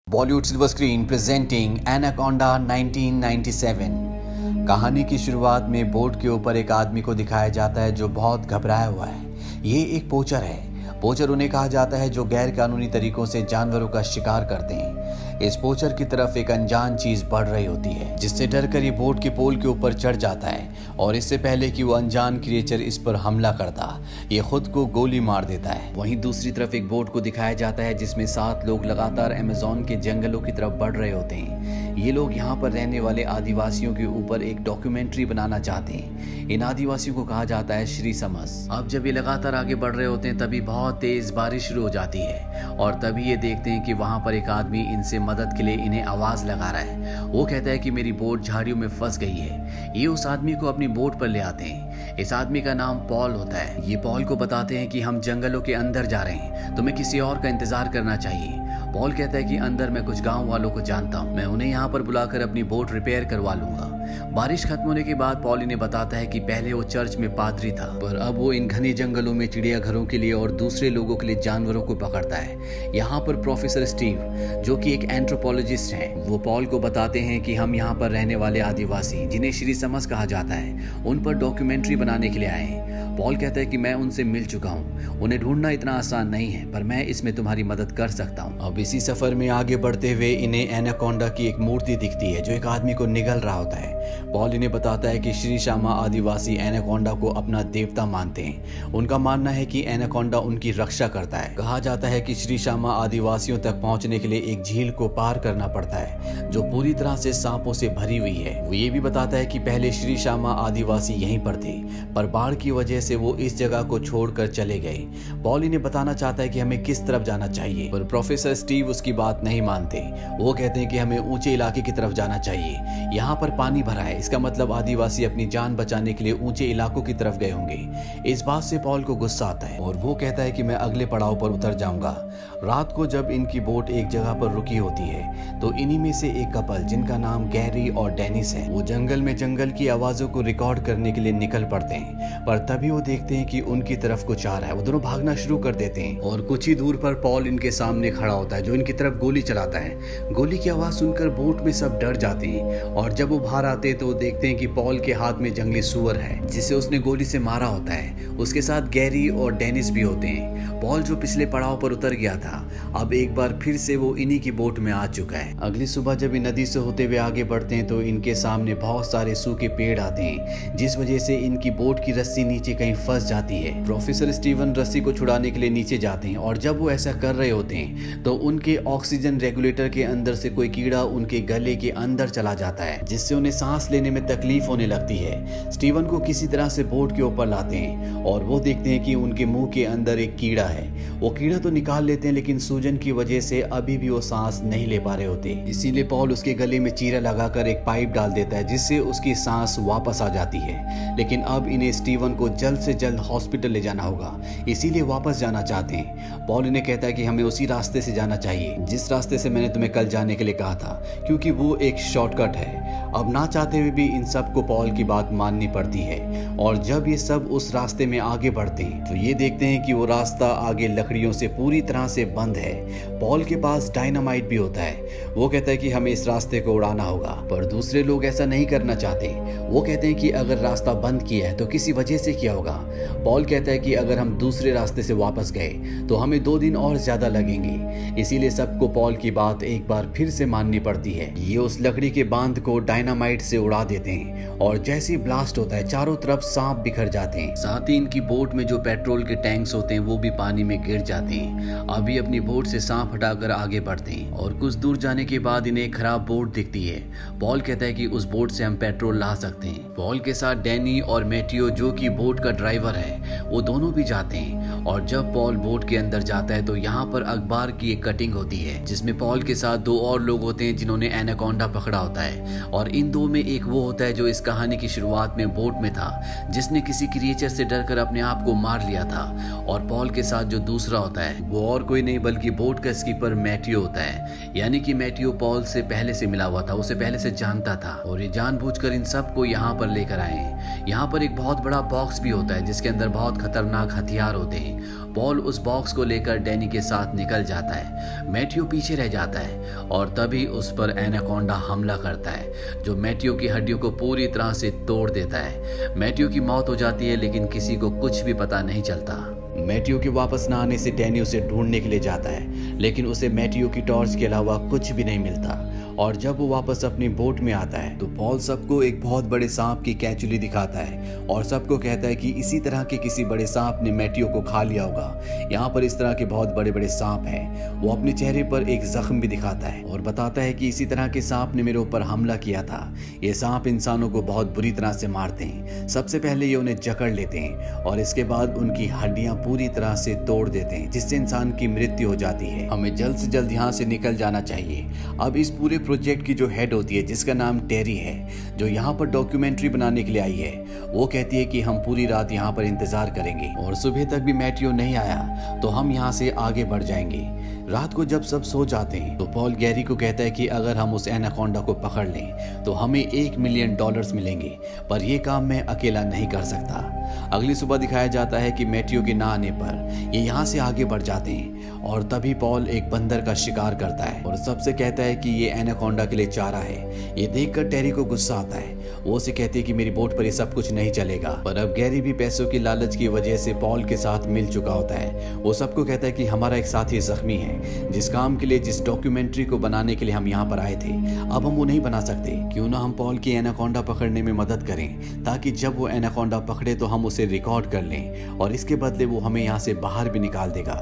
Bollywood silver screen presenting anaconda 1997। कहानी की शुरुआत में बोट के ऊपर एक आदमी को दिखाया जाता है जो बहुत घबराया हुआ है। ये एक पोचर है। पोचर उन्हें कहा जाता है जो गैर कानूनी तरीकों से जानवरों का शिकार करते हैं। इस पोचर की तरफ एक अनजान चीज बढ़ रही होती है, जिससे डरकर ये बोट के पोल के ऊपर चढ़ जाता है और इससे पहले कि वो अनजान क्रिएचर इस पर हमला करता, ये खुद को गोली मार देता है। वहीं दूसरी तरफ एक बोट को दिखाया जाता है जिसमें 7 लोग लगातार अमेज़न के जंगलों की तरफ बढ़ रहे होते हैं। ये लोग यहाँ पर रहने वाले आदिवासियों के ऊपर एक डॉक्यूमेंट्री बनाना चाहते हैं। इन आदिवासियों को कहा जाता है श्री समस। अब जब ये लगातार आगे बढ़ रहे होते हैं तभी बहुत तेज बारिश शुरू हो जाती है और तभी ये देखते हैं कि वहां पर एक आदमी इनसे मदद के लिए इन्हें आवाज लगा रहा है। वो कहता है कि मेरी बोट झाड़ियों में फंस गई है। ये उस आदमी को अपनी बोट पर ले आते हैं। इस आदमी का नाम पॉल होता है। ये पॉल को बताते हैं कि हम जंगलों के अंदर जा रहे हैं, तुम्हें किसी और का इंतजार करना चाहिए। पॉल कहता है कि अंदर मैं कुछ गांव वालों को जानता हूं, मैं उन्हें यहाँ पर बुलाकर अपनी बोट रिपेयर करवा लूंगा। बारिश खत्म होने के बाद पॉल इन्हें बताता है कि पहले वो चर्च में पादरी था, पर अब वो इन घने जंगलों में चिड़ियाघरों के लिए और दूसरे लोगों के लिए जानवरों को पकड़ता है। यहाँ पर प्रोफेसर स्टीव जो कि एक एंथ्रोपोलॉजिस्ट हैं, वो पॉल को बताते हैं कि हम यहाँ पर रहने वाले आदिवासी जिन्हें श्री समस कहा जाता है, उन पर डॉक्यूमेंट्री बनाने के लिए आए हैं। पॉल कहता है कि मैं उनसे मिल चुका हूँ, उन्हें ढूंढना इतना आसान नहीं है, पर मैं इसमें तुम्हारी मदद कर सकता हूँ। अब इसी सफर में आगे बढ़ते हुए इन्हें एनाकोंडा की एक मूर्ति दिखती है जो एक आदमी को निगल रहा होता है। पॉल इन्हें बताता है कि श्री श्यामा आदिवासी एनाकोंडा को अपना देवता मानते हैं। उनका मानना है कि एनाकोंडा उनकी रक्षा करता है। कहा जाता है कि श्री श्यामा आदिवासियों तक पहुंचने के लिए एक झील को पार करना पड़ता है जो पूरी तरह से सांपों से भरी हुई है। वो ये भी बताता है कि पहले श्री श्यामा आदिवासी यहीं पर थे, पर बाढ़ की वजह से वो इस जगह को छोड़कर चले गए। पॉल इन्हें बताना चाहता है कि हमें किस तरफ जाना चाहिए, पर प्रोफेसर स्टीव उसकी बात नहीं मानते। वो कहते हैं कि हमें ऊंचे इलाके की तरफ जाना चाहिए, यहाँ पर पानी भरा है, इसका मतलब आदिवासी अपनी जान बचाने के लिए ऊंचे इलाकों की तरफ गए होंगे। इस बात से पॉल को गुस्सा आता है और वो कहता है कि मैं अगले पड़ाव पर उतर जाऊंगा। रात को जब इनकी बोट एक जगह पर रुकी होती है तो इन्हीं में से एक कपल जिनका नाम गैरी और डेनिस है, वो जंगल में जंगल की आवाजों को रिकॉर्ड करने के लिए निकल पड़ते हैं। पर तभी वो देखते हैं कि उनकी तरफ कुछ आ रहा है। वो दोनों भागना शुरू कर देते हैं और कुछ ही दूर पर पॉल इनके सामने खड़ा होता है जो इनकी तरफ गोली चलाता है। गोली की आवाज सुनकर बोट में सब डर जाते हैं और जब वो बाहर आते हैं तो देखते हैं कि पॉल के हाथ में जंगली सुअर है जिसे उसने गोली से मारा होता है। उसके साथ गैरी और डेनिस भी होते हैं। पॉल जो पिछले पड़ाव पर उतर गया था, अब एक बार फिर से वो इन्हीं की बोट में आ चुका है। अगली सुबह जब ये नदी से होते हुए आगे बढ़ते हैं तो इनके सामने बहुत सारे सूखे पेड़ आते हैं जिस वजह से इनकी बोट की रस्सी नीचे कहीं फंस जाती है। प्रोफेसर स्टीवन रस्सी को छुड़ाने के लिए नीचे जाते हैं और जब वो ऐसा कर रहे होते हैं तो उनके ऑक्सीजन रेगुलेटर के अंदर से कोई कीड़ा उनके गले के अंदर चला जाता है जिससे उन्हें सांस लेने में तकलीफ होने लगती है। स्टीवन को किसी तरह से बोट के ऊपर लाते हैं और वो देखते हैं कि उनके मुंह के अंदर एक कीड़ा है। वो कीड़ा तो निकाल लेते हैं लेकिन सूजन की वजह से अभी भी वो सांस नहीं ले पा रहे होते। इसीलिए पॉल उसके गले में चीरा लगाकर एक पाइप डाल देता है जिससे उसकी सांस वापस आ जाती है। लेकिन अब इन्हें स्टीवन को जल्द से जल्द हॉस्पिटल ले जाना होगा, इसीलिए वापस जाना चाहते हैं। पॉल इन्हें कहता है कि हमें उसी रास्ते से जाना चाहिए जिस रास्ते से मैंने तुम्हें कल जाने के लिए कहा था, क्योंकि वो एक शॉर्टकट है। अब ना चाहते हुए भी इन सबको पॉल की बात माननी पड़ती है और जब ये सब उस रास्ते में आगे बढ़ते हैं तो ये देखते हैं कि वो रास्ता आगे लकड़ियों से पूरी तरह से बंद है। पॉल के पास डायनामाइट भी होता है। वो कहता है कि हमें इस रास्ते को उड़ाना होगा, पर दूसरे लोग ऐसा नहीं करना चाहते। वो कहते हैं कि अगर रास्ता बंद किया है तो किसी वजह से किया होगा। पॉल कहता है कि अगर हम दूसरे रास्ते से वापस गए तो हमें 2 दिन और ज्यादा लगेंगे। इसीलिए सबको पॉल की बात एक बार फिर से माननी पड़ती है। ये उस लकड़ी के बांध को डायनामाइट से उड़ा देते हैं और जैसे ही ब्लास्ट होता है चारों तरफ सांप बिखर जाते हैं। साथ ही इनकी बोट में जो पेट्रोल के टैंक्स होते हैं वो भी पानी में गिर जाते हैं। अभी अपनी बोट से सांप हटाकर आगे बढ़ते हैं और कुछ दूर जाने के बाद इन्हें एक खराब बोट दिखती है। पॉल कहता है कि उस बोट से हम पेट्रोल ला सकते हैं। पॉल के साथ डैनी और मैटियो जो कि बोट का ड्राइवर है, वो दोनों भी जाते हैं और जब पॉल बोट के अंदर जाता है तो यहाँ पर अखबार की एक कटिंग होती है जिसमें पॉल के साथ 2 और लोग होते हैं जिन्होंने एनाकोंडा पकड़ा होता है और इन 2 में एक वो होता है जो इस कहानी की शुरुआत में बोट में था जिसने किसी क्रिएचर से डरकर अपने आप को मार लिया था, और पॉल के साथ जो दूसरा होता है वो और कोई नहीं बल्कि बोट का स्कीपर मैटियो होता है। यानी कि मैथ्यू पॉल से पहले से मिला हुआ था, उसे पहले से जानता था और ये जानबूझकर इन सबको यहाँ पर लेकर आए हैं। यहाँ पर एक बहुत बड़ा बॉक्स भी होता है जिसके अंदर बहुत खतरनाक हथियार होते हैं। पॉल उस बॉक्स को लेकर डैनी के साथ निकल जाता है। मैथ्यू पीछे रह जाता है और तभी उस पर एनाकोंडा हमला करता है जो मैथ्यू की हड्डियों को पूरी तरह से तोड़ देता है। मैथ्यू की मौत हो जाती है लेकिन किसी को कुछ भी पता नहीं चलता। मैथ्यू के वापस न आने से डैनी उसे ढूंढने के लिए जाता है लेकिन उसे मैथ्यू की टॉर्च के अलावा कुछ भी नहीं मिलता। और जब वो वापस अपनी बोट में आता है तो पॉल सबको एक बहुत बड़े सांप की कैंचुली दिखाता है और सबको कहता है कि इसी तरह के किसी बड़े सांप ने मैथ्यू को खा लिया होगा। यहाँ पर इस तरह के बहुत बड़े बड़े सांप हैं। वो अपने चेहरे पर एक जख्म भी दिखाता है और बताता है कि इसी तरह के सांप ने मेरे ऊपर हमला किया था। ये सांप इंसानों को बहुत बुरी तरह से मारते हैं। सबसे पहले ये उन्हें जकड़ लेते हैं और इसके बाद उनकी हड्डियां पूरी तरह से तोड़ देते हैं जिससे इंसान की मृत्यु हो जाती है। हमें जल्द से जल्द यहाँ से निकल जाना चाहिए। अब इस पूरे प्रोजेक्ट की जो हेड होती है जिसका नाम टेरी है, जो यहाँ पर डॉक्यूमेंट्री बनाने के लिए आई है, वो कहती है कि हम पूरी रात यहाँ पर इंतजार करेंगे और सुबह तक भी मैथ्यू नहीं आया तो हम यहाँ से आगे बढ़ जाएंगे। रात को जब सब सो जाते हैं तो पॉल गैरी को कहता है कि अगर हम उस एनाकोंडा को पकड़ लें तो हमें $1 मिलियन मिलेंगे, पर यह काम मैं अकेला नहीं कर सकता। अगली सुबह दिखाया जाता है कि मैथ्यू के ना आने पर ये यहाँ से आगे बढ़ जाते हैं और तभी पॉल एक बंदर का शिकार करता है और सबसे कहता है कि ये एनाकोंडा के लिए चारा है। ये देखकर टेरी को गुस्सा आता है। वो उसे कहती है कि मेरी बोट पर ये सब कुछ नहीं चलेगा, पर अब गैरी भी पैसों की लालच की वजह से पॉल के साथ मिल चुका होता है। वो सबको कहता है कि हमारा एक साथी जख्मी है, जिस काम के लिए, जिस डॉक्यूमेंट्री को बनाने के लिए हम यहाँ पर आए थे, अब हम वो नहीं बना सकते। क्यों ना हम पॉल की एनाकोंडा पकड़ने में मदद करें ताकि जब वो एनाकोंडा पकड़े तो हम उसे रिकॉर्ड कर लें और इसके बदले वो हमें यहाँ से बाहर भी निकाल देगा,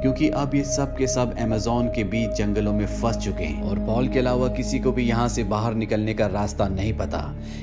क्योंकि अब ये सब के सब अमेज़न के बीच जंगलों में फंस चुके हैं और पॉल के अलावा किसी को भी यहाँ से बाहर निकलने का रास्ता नहीं पता।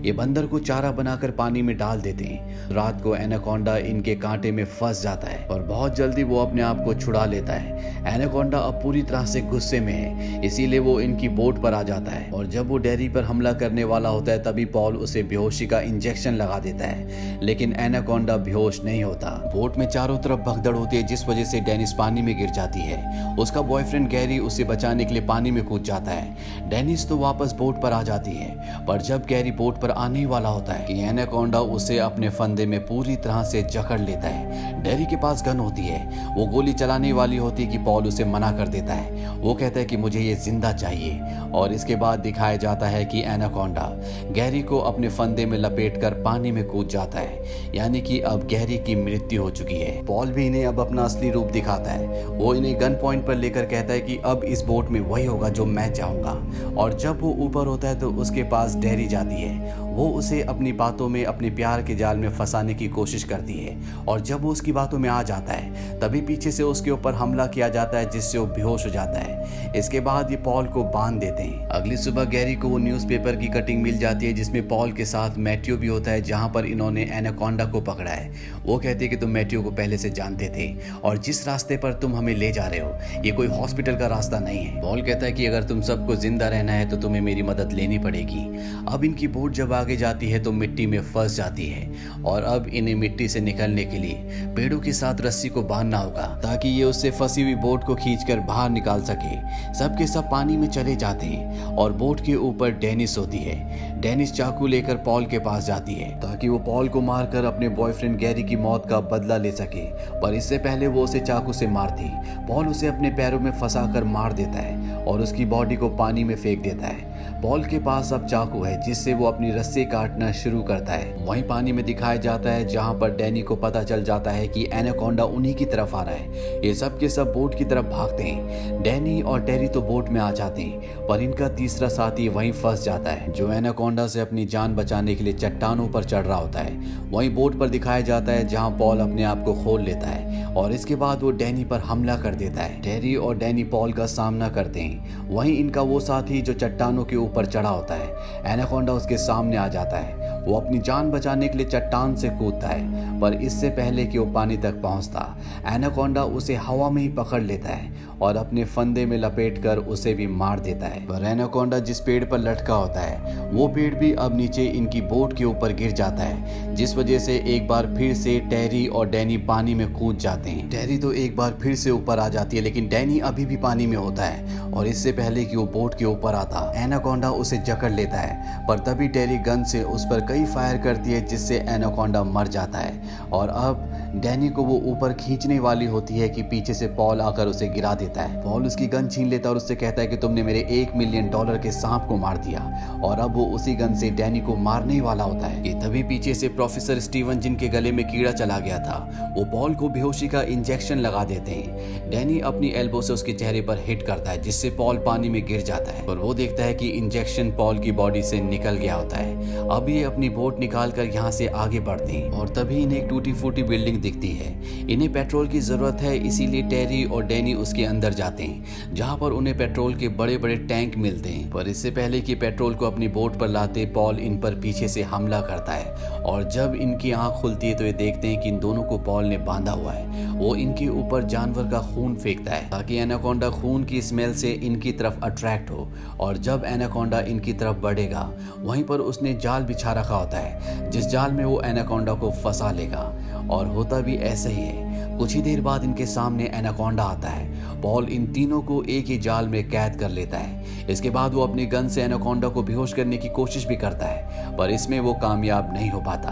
ये बंदर को चारा बनाकर पानी में डाल देते हैं। रात को एनाकोंडा इनके कांटे में फंस जाता है और बहुत जल्दी वो अपने आप को छुड़ा लेता है। एनाकोंडा अब पूरी तरह से गुस्से में है, इसीलिए वो इनकी बोट पर आ जाता है और जब वो डेरी पर हमला करने वाला होता है तभी पॉल उसे बेहोशी का इंजेक्शन लगा देता है, लेकिन एनाकोंडा बेहोश नहीं होता। बोट में चारों तरफ भगदड़ होती है जिस वजह से डेनिस पानी में गिर जाती है। उसका बॉयफ्रेंड गैरी उसे बचाने के लिए पानी में कूद जाता है। डेनिस तो वापस बोट पर आ जाती है, पर जब गैरी बोट पर आने ही वाला होता है कि एनाकोंडा उसे अपने फंदे में पूरी तरह से जकड़ लेता है। डेरी के पास गन होती है, वो गोली चलाने वाली होती है कि पॉल उसे मना कर देता है। वो कहता है कि मुझे ये जिंदा चाहिए और इसके बाद दिखाया जाता है कि एनाकोंडा गैरी को अपने फंदे में लपेटकर पानी में कूद जाता है, यानी कि अब गैरी की मृत्यु हो चुकी है। पॉल भी इन्हें अब अपना असली रूप दिखाता है। वो इन्हें गन पॉइंट पर लेकर कहता है कि अब इस बोट में वही होगा जो मैं चाहूंगा, और जब वो ऊपर होता है तो उसके पास डेरी जाती है। वो उसे अपनी बातों में, अपने प्यार के जाल में फंसाने की कोशिश करती है और जब वो उसकी बातों में आ जाता है तभी पीछे से उसके ऊपर हमला किया जाता है जिससे वो बेहोश हो जाता है। इसके बाद ये पॉल को बांध देते हैं। अगली सुबह गैरी को वो न्यूज़पेपर की कटिंग मिल जाती है जिसमें पॉल के साथ मैथ्यू भी होता है, जहां पर इन्होंने एनाकोंडा को पकड़ा है। वो कहती है कि तुम मैथ्यू को पहले से जानते थे और जिस रास्ते पर तुम हमें ले जा रहे हो ये कोई हॉस्पिटल का रास्ता नहीं है। पॉल कहता है कि अगर तुम सबको जिंदा रहना है तो तुम्हें मेरी मदद लेनी पड़ेगी। अब इनकी बोट जब आगे जाती है तो मिट्टी में फंस जाती है और अब इन्हें मिट्टी से निकलने के लिए पेड़ों के साथ रस्सी को बांधना होगा ताकि ये उससे फंसी हुई बोट को खींचकर बाहर निकाल सके। सबके सब पानी में चले जाते हैं और बोट के ऊपर डेनिस होती है। डेनिस चाकू लेकर पॉल के पास जाती है ताकि वो पॉल को मारकर अपने बॉयफ्रेंड गैरी की मौत का बदला ले सके, पर इससे पहले वो उसे चाकू से मारती। पॉल उसे अपने पैरों में फंसाकर मार देता है और उसकी बॉडी को पानी में फेंक देता है। पॉल के पास अब चाकू है जिससे वो अपनी रस्सी काटना शुरू करता है। वहीं पानी में दिखाया जाता है जहां पर डैनी को पता चल जाता है कि एनाकोंडा उन्हीं की तरफ आ रहा है। ये सब के सब बोट की तरफ भागते हैं। डैनी और टेरी तो बोट में आ जाते हैं, पर इनका तीसरा साथी वहीं फंस जाता है जो एनाकोंडा से अपनी जान बचाने के लिए चट्टानों पर चढ़ रहा होता है। वहीं बोट पर दिखाया जाता है जहां पॉल अपने आप को खोल लेता है और इसके बाद वो डैनी पर हमला कर देता है। टेरी और डैनी पॉल का सामना करते हैं। वहीं इनका वो साथी जो चट्टानों के ऊपर चढ़ा होता है, एनाकोंडा उसके सामने आ जाता है। वो अपनी जान बचाने के लिए चट्टान से कूदता है, पर इससे पहले कि वो पानी तक पहुंचता, एनाकोंडा उसे हवा में ही पकड़ लेता है और अपने फंदे में लपेटकर उसे भी मार देता है। पर एनाकोंडा जिस पेड़ पर लटका होता है वो पेड़ भी अब नीचे इनकी बोट के ऊपर गिर जाता है, जिस वजह से एक बार फिर से टेरी और डैनी पानी में कूद जाते हैं। टेरी तो एक बार फिर से ऊपर आ जाती है, लेकिन डैनी अभी भी पानी में होता है और इससे पहले कि वो बोट के ऊपर आता, एनाकोंडा उसे जकड़ लेता है। पर तभी टेरी गन से उस पर कई फायर करती है, जिससे एनाकोंडा मर जाता है। और अब डैनी को वो ऊपर खींचने वाली होती है कि पीछे से पॉल आकर उसे गिरा देता है। पॉल उसकी गन छीन लेता है और उससे कहता है कि तुमने मेरे $1 मिलियन के सांप को मार दिया। और अब वो उसी गन से डैनी को मारने वाला होता है कि तभी पीछे से प्रोफेसर स्टीवन, जिनके गले में कीड़ा चला गया था, वो पॉल को बेहोशी का इंजेक्शन लगा देते हैं। डैनी अपनी एल्बो से उसके चेहरे पर हिट करता है, जिससे पॉल पानी में गिर जाता है और वो देखता है कि इंजेक्शन पॉल की बॉडी से निकल गया होता है। अब ये अपनी बोट निकालकर यहाँ से आगे बढ़ते हैं और तभी इन्हें एक टूटी फूटी बिल्डिंग दिखती है। इन्हें पेट्रोल की जरूरत है, इसीलिए टेरी और डैनी उसके अंदर जाते हैं, जहाँ पर उन्हें पेट्रोल के बड़े बड़े टैंक मिलते हैं। पर इससे पहले कि पेट्रोल को अपनी बोट पर लाते, पॉल इन पर पीछे से हमला करता है और जब इनकी आंख खुलती है तो ये देखते हैं कि इन दोनों को पॉल ने बांधा हुआ है। वो इनके ऊपर जानवर का खून फेंकता है ताकि एनाकोंडा खून की स्मेल से इनकी तरफ अट्रैक्ट हो, और जब एनाकोंडा इनकी तरफ बढ़ेगा वहीं पर उसने जाल बिछा रखा होता है, जिस जाल में वो एनाकोंडा को फंसा लेगा। और होता भी ऐसा ही है। कुछ ही देर बाद इनके सामने एनाकोंडा आता है। पॉल इन तीनों को एक ही जाल में कैद कर लेता है। इसके बाद वो अपनी गन से एनाकोंडा को बेहोश करने की कोशिश भी करता है, पर इसमें वो कामयाब नहीं हो पाता।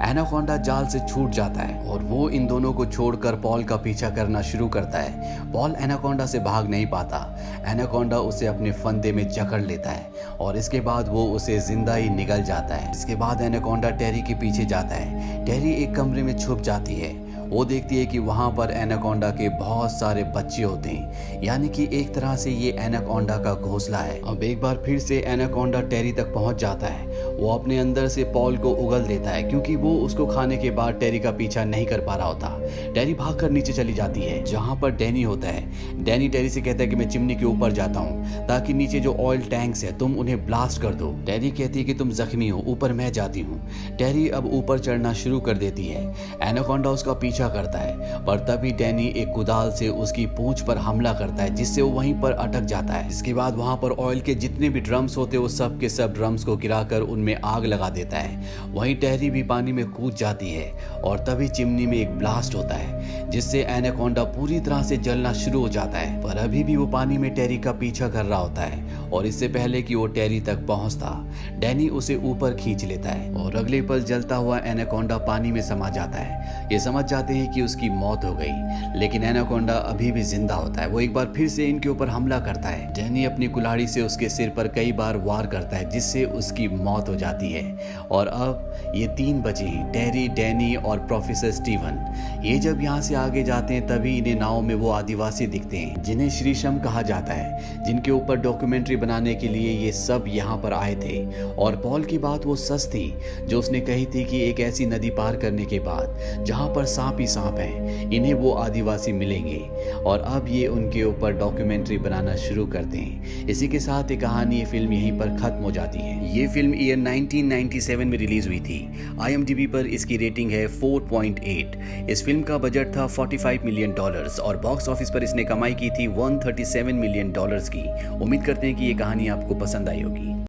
एनाकोंडा जाल से छूट जाता है और वो इन दोनों को छोड़कर पॉल का पीछा करना शुरू करता है। पॉल एनाकोंडा से भाग नहीं पाता। एनाकोंडा उसे अपने फंदे में जकड़ लेता है और इसके बाद वो उसे जिंदा ही निगल जाता है। इसके बाद एनाकोंडा टेरी के पीछे जाता है। टेरी एक कमरे में छुप जाती है। वो देखती है कि वहाँ पर एनाकोंडा के बहुत सारे बच्चे होते हैं, यानी कि एक तरह से ये एनाकोंडा का घोंसला है। अब एक बार फिर से एनाकोंडा टेरी तक पहुँच जाता है। वो अपने अंदर से पॉल को उगल देता है, क्योंकि वो उसको खाने के बाद टेरी का पीछा नहीं कर पा रहा होता। टेरी भागकर नीचे चली जाती है, जहाँ पर डैनी होता है। डैनी टेरी से कहता है कि मैं चिमनी के ऊपर जाता हूँ ताकि नीचे जो ऑयल टैंक्स है तुम उन्हें ब्लास्ट कर दो। टेरी कहती है कि तुम जख्मी हो, ऊपर मैं जाती हूँ। टेरी अब ऊपर चढ़ना शुरू कर देती है। एनाकोंडा उसका पीछा करता है, पर तभी डैनी एक कुदाल से उसकी पूंछ पर हमला करता है, जिससे वो वहीं पर अटक जाता है। इसके बाद वहां पर ऑयल के जितने भी ड्रम्स होते वो सब के सब ड्रम्स को गिराकर उनमें आग लगा देता है। वहीं टेरी भी पानी में कूद जाती है और तभी चिमनी में एक ब्लास्ट होता है, जिससे एनाकोंडा पूरी तरह से जलना शुरू हो जाता है। पर अभी भी वो पानी में टेरी का पीछा कर रहा होता है और इससे पहले कि वो टेरी तक पहुंचता, डैनी उसे ऊपर खींच लेता है और अगले पल जलता हुआ एनाकोंडा पानी में समा जाता है। ये समझ जाते हैं कि उसकी मौत हो गई, लेकिन एनाकोंडा अभी भी जिंदा होता है। वो एक बार फिर से इनके ऊपर हमला करता है। डैनी अपनी कुल्हाड़ी से उसके सिर पर कई बार वार करता है, जिससे उसकी मौत हो जाती है। और अब ये 3 बचे हैं, टेरी, डैनी और प्रोफेसर स्टीवन। ये जब यहाँ से आगे जाते हैं तभी इन्हें नाव में वो आदिवासी दिखते हैं जिन्हें श्रीशम कहा जाता है, जिनके ऊपर डॉक्यूमेंट्री बनाने के लिए ये सब यहाँ पर आए थे। और पॉल की बात वो सच थी जो उसने कही थी कि एक ऐसी नदी पार करने के बाद जहाँ पर सांप ही सांप है, इन्हें वो आदिवासी मिलेंगे। और अब ये उनके ऊपर डॉक्यूमेंट्री बनाना शुरू करते हैं। इसी के साथ ये कहानी, ये फिल्म यहीं पर खत्म हो जाती है। ये फिल्म ईयर 1997 में रिलीज हुई थी। IMDb पर इसकी रेटिंग है 4.8। इस फिल्म का बजट था $45 मिलियन और बॉक्स ऑफिस पर इसने कमाई की थी $137 मिलियन की। उम्मीद करते हैं कि ये कहानी आपको पसंद आई होगी।